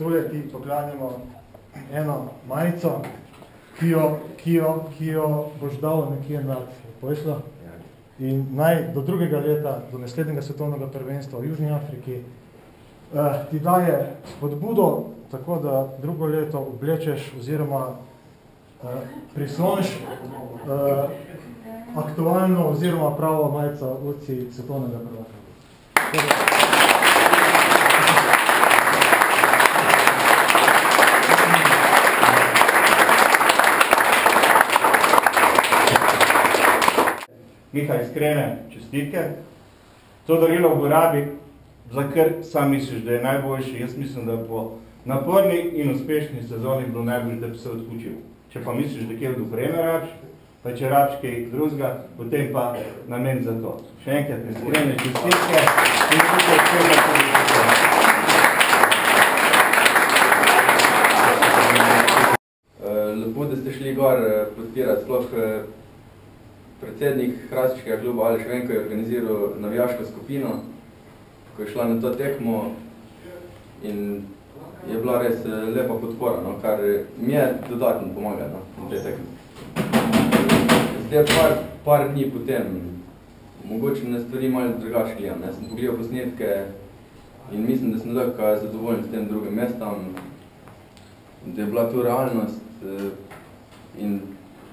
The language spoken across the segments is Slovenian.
tule ti poklanjamo eno majico, ki jo boš dal nekje nad Pojslo. In naj do drugega leta, do naslednjega svetovnega prvenstva v Južni Afriki, ti daje spodbudo, tako da drugo leto oblečeš oziroma prisloniš aktualno oziroma pravo majico odci svetovnega prvaka. Miha, iskrene čestitke. To darilo v uporabi, za kar sam misliš, da je najboljši. Jaz mislim, da po naporni in uspešni sezoni bilo najbolj, da bi se odkučil. Če pa misliš, da kjer dopreme rač, pa če rač kaj drugega, potem pa namen za to. Še enkrat iskrene čestitke in tukaj vsega tudi. Lepo, da ste šli gor podpirati, sploh predsednik Hrastniškega kluba Aleš Venko je organiziral navijaško skupino, ko je šla na to tekmo in je bila res lepa podpora, no, kar mi je dodatno pomagalo na tej tekmi. Zdaj par dni potem, mogoče na stvari malo drugače gledam. Sem pogledal posnetke in mislim, da sem lahko zadovoljen s tem drugim mestom, da je bila to realnost in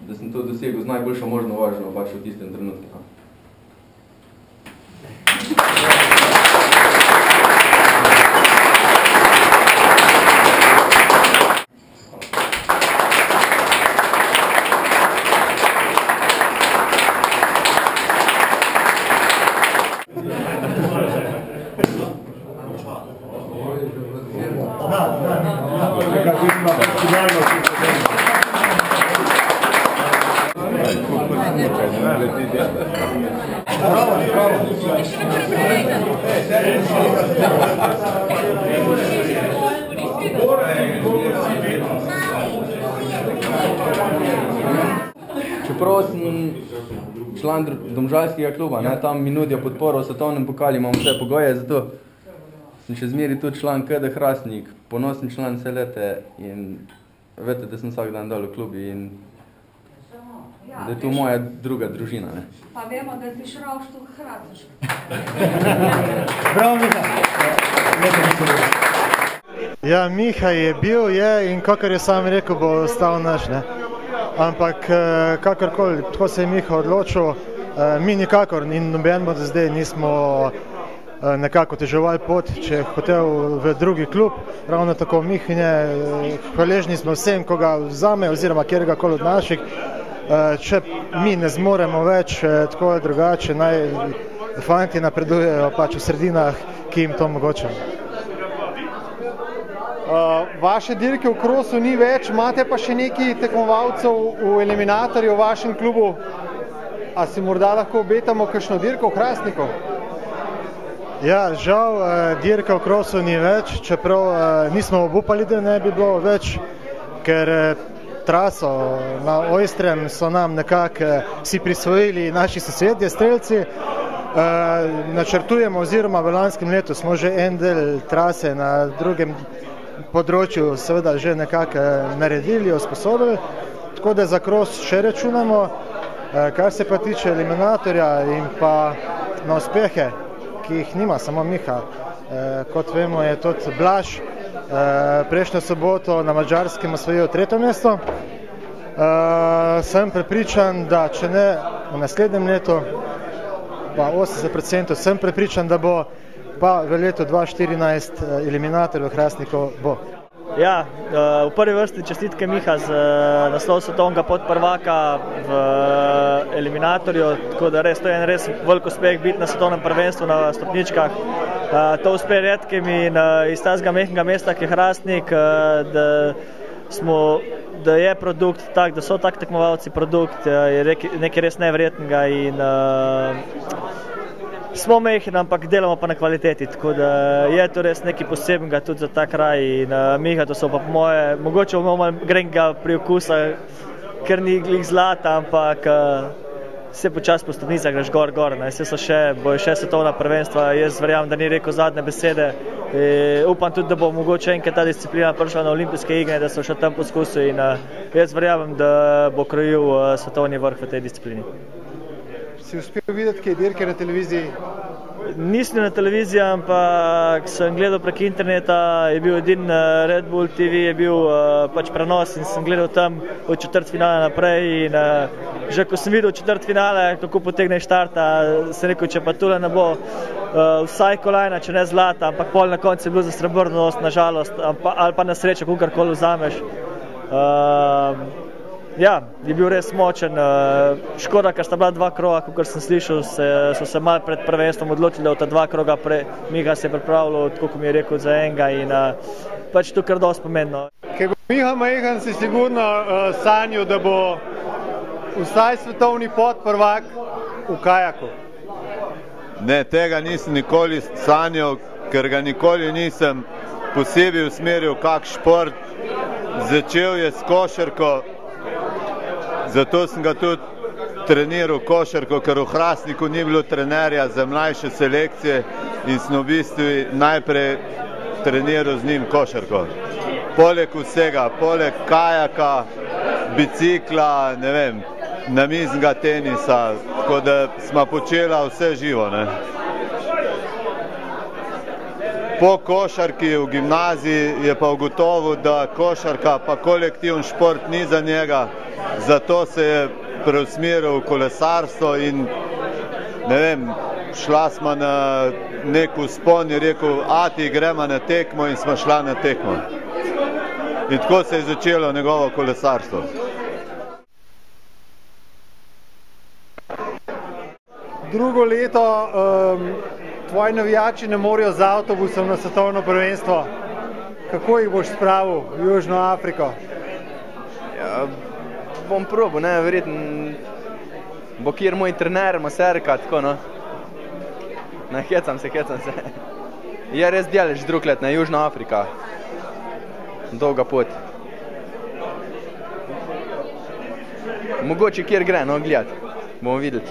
da sem to dosegel z najboljšo možno vožnjo pač v tistem trenutku. Čeprav sem član domžalskega kluba, tam mi nudijo podporo v svetovnem pokalu, imam vse pogoje, zato sem še zmeri tudi član KD Hrastnik, ponosen član vse lete in veste, da sem vsak dan dal v klubi in da je to moja druga družina. Pa vemo, da ti šravš tu Hrastniško. Bravo, Miha! Ja, Miha je bil, in kakor je sam rekel, bo ostal naš, ne. Ampak kakorkoli, tako se je Miha odločil, mi nikakor in noben do zdaj nismo nekako teževali pot, če je hotel v drugi klub, ravno tako Mihine, hvaležni smo vsem, ko ga vzame oziroma kjerega koli od naših. Če mi ne zmoremo več, tako je drugače, naj fanti napredujejo pač v sredinah, ki jim to omogočajo. Vaše dirke v krosu ni več, imate pa še nekaj tekmovalcev v eliminatorju v vašem klubu. A si morda lahko obetamo kakšno dirko v Hrastniku? Ja, žal dirke v krosu ni več, čeprav nismo obupali, da ne bi bilo več, ker traso na Ojstrem so nam nekako si prisvojili naši sosedje, strelci. Načrtujemo oziroma v lanskem letu smo že en del trase na drugem področju seveda že nekako naredili, usposobili, tako da za kros še računamo. Kar se pa tiče eliminatorja in pa na uspehe, ki jih nima samo Miha, kot vemo je tudi Blaž prejšnjo soboto na Madžarskem osvojil 3. mesto. Sem prepričan, da če ne v naslednjem letu, pa 80% sem prepričan, da bo pa v letu 2014 eliminator v Hrastniku bo. Ja, v prvi vrsti čestitke Miha z naslov svetovnega podprvaka v eliminatorju, tako da res to je en res velik uspeh biti na svetovnem prvenstvu na stopničkah. To uspe redkim in iz tazga mehkega mesta, ki je Hrastnik, da je produkt tak, da so tak tekmovalci produkt, je nekaj res nevrednega in smo mehni, ampak delamo pa na kvaliteti, tako da je to res nekaj posebnega tudi za ta kraj in Miha, to so pa po moje, mogoče bomo malo grenega priokusa, ker ni glih zlata, ampak vse počas po stopnicah greš gor, ne, bojo še svetovna prvenstva, jaz verjamem, da ni rekel zadnje besede. Upam tudi, da bo mogoče enkrat ta disciplina prišla na olimpijske igre, da so še tam poskusil in jaz verjamem, da bo krojil svetovni vrh v tej disciplini. Si uspel videti kaj dirke na televiziji? Nisem na televiziji, ampak sem gledal prek interneta, je bil edin Red Bull TV, je bil pač prenos in sem gledal tam od četrtfinala naprej in že ko sem videl četrtfinale, kako potegne štarta, sem rekel, če pa tule ne bo vsaj kolajna, če ne zlata, ampak pol na koncu je bil za srebrno, na žalost, ali pa na srečo, kakorkoli vzameš. Ja, je bil res močen. Škoda, ker sta bila 2 kroga, kakor sem slišal, so se malo pred prvenstvom odločili, da v ta 2 kroga Miha se je pripravljal, tako kot mi je rekel, za enega in pač to kar dosti pomembno. Ker bo Miha majhen, si sigurno sanjal, da bo vsaj svetovni podprvak v kajaku. Ne, tega nisem nikoli sanjal, ker ga nikoli nisem posebej usmeril kak šport. Začel je s košarko, zato sem ga tudi treniral košarko, ker v Hrastniku ni bilo trenerja za mlajše selekcije in sem v bistvu najprej treniral z njim košarko. Poleg vsega, poleg kajaka, bicikla, ne vem, namiznega tenisa, tako da smo počela vse živo, ne. Po košarki v gimnaziji je pa ugotovil, da košarka pa kolektivni šport ni za njega, zato se je preusmeril v kolesarstvo in ne vem, šla smo na nek vzpon in rekel, ati, gremo na tekmo in smo šla na tekmo. In tako se je začelo njegovo kolesarstvo. Drugo leto tvoji navijači ne morejo z avtobusom na svetovno prvenstvo. Kako jih boš spravil v Južno Afriko? Ja, bom probal, ne, verjetno bo kjer moj trener, maserka, tako no. Ne, hecam se. Je res delež drug let, na Južna Afrika. Dolga pot. Mogoče kjer gre, no, gledati. Bomo videli.